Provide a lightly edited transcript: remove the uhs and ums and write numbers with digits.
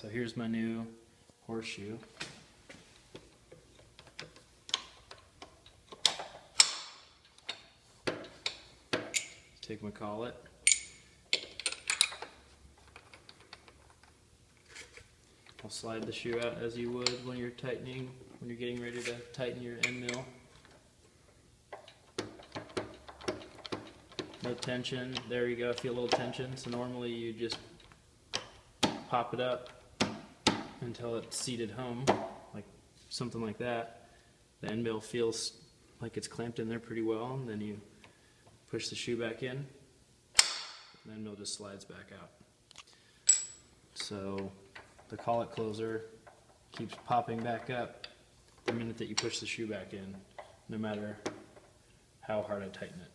So here's my new horseshoe. Take my collet. I'll slide the shoe out as you would when you're getting ready to tighten your end mill. No tension. There you go. Feel a little tension. So normally you just pop it up until it's seated home, like something like that. The end mill feels like it's clamped in there pretty well, and then you push the shoe back in, and the end mill just slides back out. So the collet closer keeps popping back up the minute that you push the shoe back in, no matter how hard I tighten it.